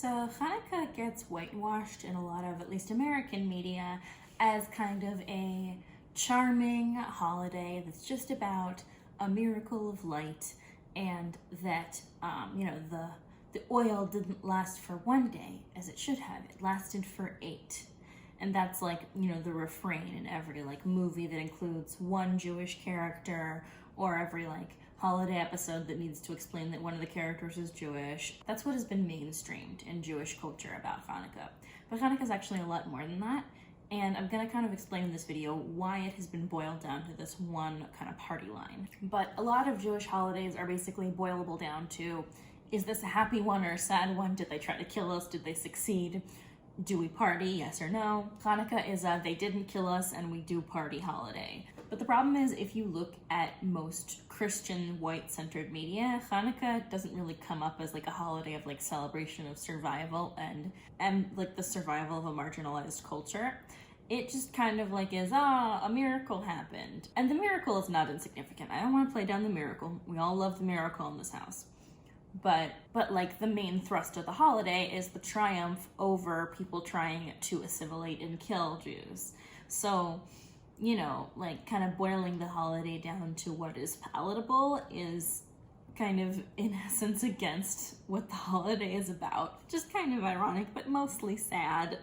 So Hanukkah gets whitewashed in a lot of, at least American media, as kind of a charming holiday that's just about a miracle of light, and that, the oil didn't last for one day as it should have. It lasted for 8. And that's like, the refrain in every movie that includes one Jewish character, or every holiday episode that needs to explain that one of the characters is Jewish. That's what has been mainstreamed in Jewish culture about Hanukkah. But Hanukkah is actually a lot more than that, and I'm gonna kind of explain in this video why it has been boiled down to this one kind of party line. But a lot of Jewish holidays are basically boilable down to, is this a happy one or a sad one? Did they try to kill us? Did they succeed? Do we party? Yes or no? Hanukkah is a they didn't kill us and we do party holiday. But the problem is, if you look at most Christian white-centered media, Hanukkah doesn't really come up as a holiday of celebration of survival and the survival of a marginalized culture. It just kind of is, a miracle happened. And the miracle is not insignificant. I don't want to play down the miracle. We all love the miracle in this house. But the main thrust of the holiday is the triumph over people trying to assimilate and kill Jews. So, kind of boiling the holiday down to what is palatable is kind of, in essence, against what the holiday is about. Just kind of ironic, but mostly sad.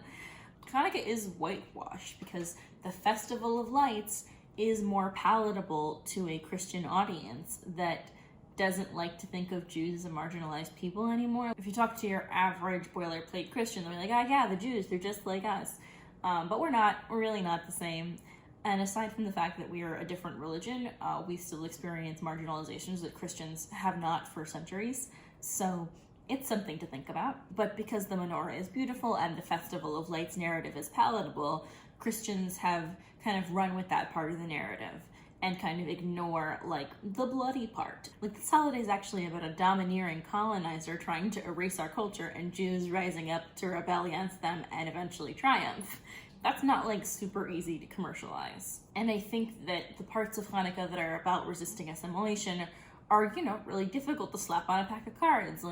Hanukkah is whitewashed because the Festival of Lights is more palatable to a Christian audience that doesn't like to think of Jews as marginalized people anymore. If you talk to your average boilerplate Christian, they'll be like, yeah, the Jews, they're just like us. But we're not. We're really not the same. And aside from the fact that we are a different religion, we still experience marginalizations that Christians have not for centuries. So it's something to think about. But because the menorah is beautiful and the Festival of Lights narrative is palatable, Christians have kind of run with that part of the narrative and kind of ignore the bloody part. This holiday is actually about a domineering colonizer trying to erase our culture and Jews rising up to rebel against them and eventually triumph. That's not super easy to commercialize. And I think that the parts of Hanukkah that are about resisting assimilation are, really difficult to slap on a pack of cards.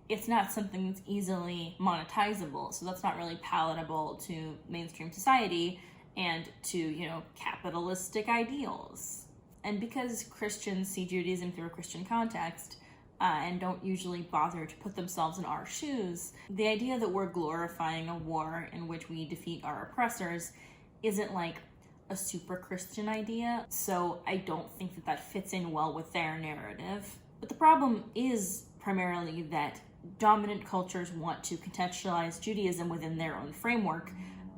It's not something that's easily monetizable, so that's not really palatable to mainstream society and to, capitalistic ideals. And because Christians see Judaism through a Christian context, and don't usually bother to put themselves in our shoes, the idea that we're glorifying a war in which we defeat our oppressors isn't a super Christian idea, so I don't think that that fits in well with their narrative. But the problem is primarily that dominant cultures want to contextualize Judaism within their own framework,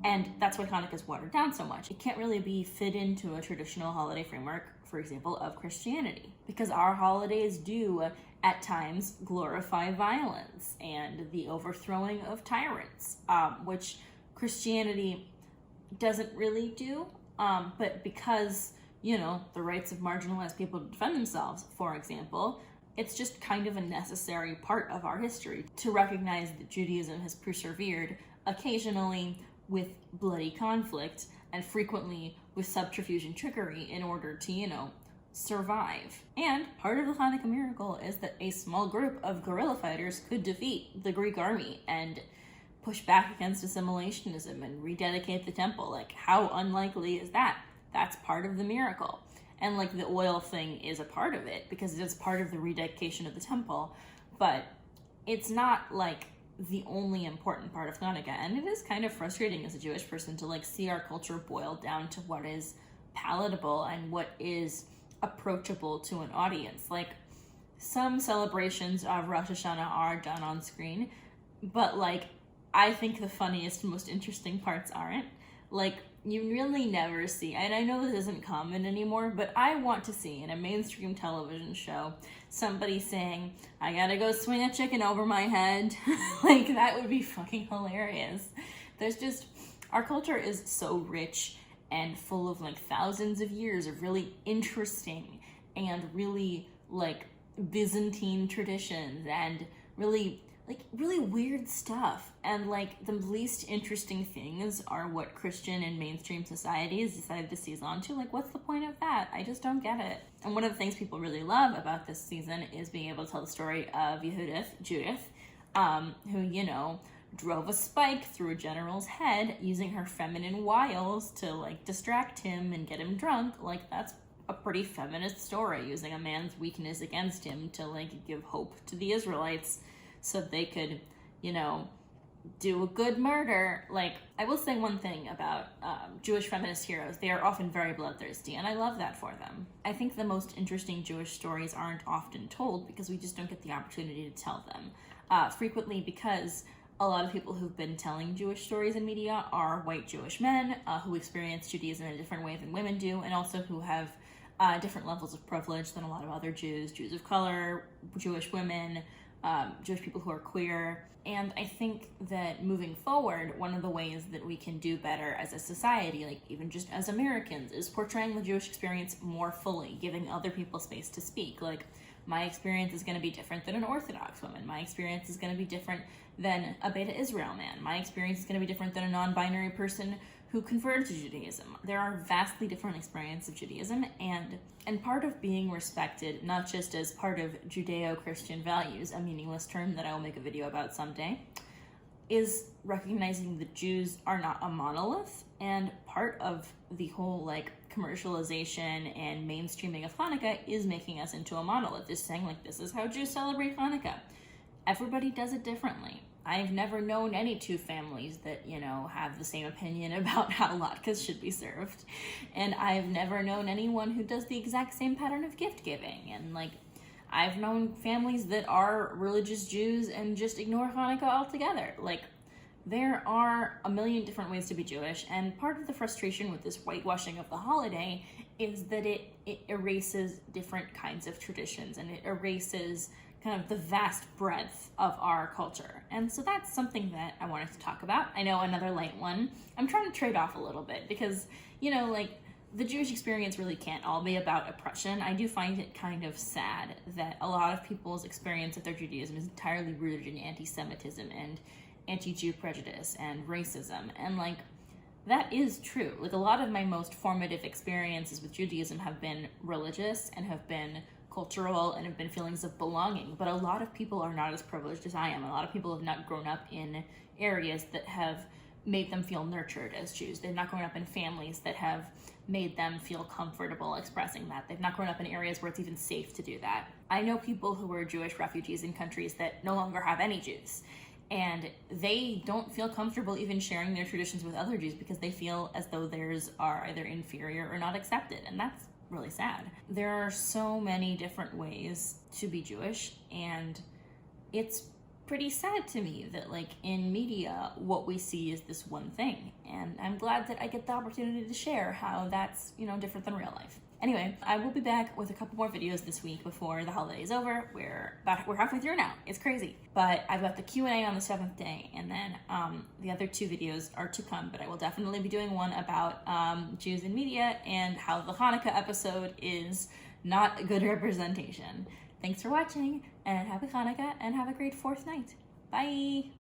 and that's why Hanukkah is watered down so much. It can't really be fit into a traditional holiday framework, for example, of Christianity, because our holidays do at times glorify violence and the overthrowing of tyrants, which Christianity doesn't really do. But because, the rights of marginalized people to defend themselves, for example, it's just kind of a necessary part of our history to recognize that Judaism has persevered occasionally with bloody conflict and frequently with subterfuge and trickery in order to, survive. And part of the Hanukkah miracle is that a small group of guerrilla fighters could defeat the Greek army and push back against assimilationism and rededicate the temple. How unlikely is that? That's part of the miracle. And the oil thing is a part of it because it is part of the rededication of the temple, but it's not the only important part of Hanukkah. And it is kind of frustrating as a Jewish person to see our culture boiled down to what is palatable and what is approachable to an audience. Some celebrations of Rosh Hashanah are done on screen, but I think the funniest, most interesting parts aren't. You really never see, and I know this isn't common anymore, but I want to see in a mainstream television show somebody saying, I gotta go swing a chicken over my head. That would be fucking hilarious. Our culture is so rich and full of thousands of years of really interesting and really Byzantine traditions and really weird stuff. And the least interesting things are what Christian and mainstream society has decided to seize onto. What's the point of that? I just don't get it. And one of the things people really love about this season is being able to tell the story of Judith, who, drove a spike through a general's head using her feminine wiles to like distract him and get him drunk. Like, that's a pretty feminist story, using a man's weakness against him to like give hope to the Israelites so they could, you know, do a good murder. Like, I will say one thing about Jewish feminist heroes: they are often very bloodthirsty, and I love that for them. I think the most interesting Jewish stories aren't often told because we just don't get the opportunity to tell them. Frequently because a lot of people who've been telling Jewish stories in media are white Jewish men who experience Judaism in a different way than women do, and also who have different levels of privilege than a lot of other Jews, Jews of color, Jewish women, Jewish people who are queer. And I think that moving forward, one of the ways that we can do better as a society, like even just as Americans, is portraying the Jewish experience more fully, giving other people space to speak. Like, my experience is going to be different than an Orthodox woman. My experience is going to be different than a Beta Israel man. My experience is going to be different than a non-binary person who converted to Judaism. There are vastly different experiences of Judaism, and part of being respected, not just as part of Judeo-Christian values, a meaningless term that I will make a video about someday, is recognizing that Jews are not a monolith. And part of the whole like commercialization and mainstreaming of Hanukkah is making us into a monolith, is saying like, this is how Jews celebrate Hanukkah. Everybody does it differently. I've never known any two families that, you know, have the same opinion about how latkes should be served. And I've never known anyone who does the exact same pattern of gift giving. And like, I've known families that are religious Jews and just ignore Hanukkah altogether. Like, there are a million different ways to be Jewish, and part of the frustration with this whitewashing of the holiday is that it erases different kinds of traditions, and it erases kind of the vast breadth of our culture. And so that's something that I wanted to talk about. I know, another light one. I'm trying to trade off a little bit because, you know, like, the Jewish experience really can't all be about oppression. I do find it kind of sad that a lot of people's experience of their Judaism is entirely rooted in anti-Semitism and anti-Jew prejudice and racism. And like, that is true. Like, a lot of my most formative experiences with Judaism have been religious and have been cultural and have been feelings of belonging, but a lot of people are not as privileged as I am. A lot of people have not grown up in areas that have made them feel nurtured as Jews. They've not grown up in families that have made them feel comfortable expressing that. They've not grown up in areas where it's even safe to do that. I know people who were Jewish refugees in countries that no longer have any Jews, and they don't feel comfortable even sharing their traditions with other Jews because they feel as though theirs are either inferior or not accepted, and that's really sad. There are so many different ways to be Jewish, and it's pretty sad to me that, like, in media, what we see is this one thing, and I'm glad that I get the opportunity to share how that's, you know, different than real life. Anyway, I will be back with a couple more videos this week before the holiday is over. We're halfway through now. It's crazy. But I've got the Q&A on the 7th day, and then the other 2 videos are to come, but I will definitely be doing one about Jews in media and how the Hanukkah episode is not a good representation. Thanks for watching, and happy Hanukkah, and have a great 4th night. Bye!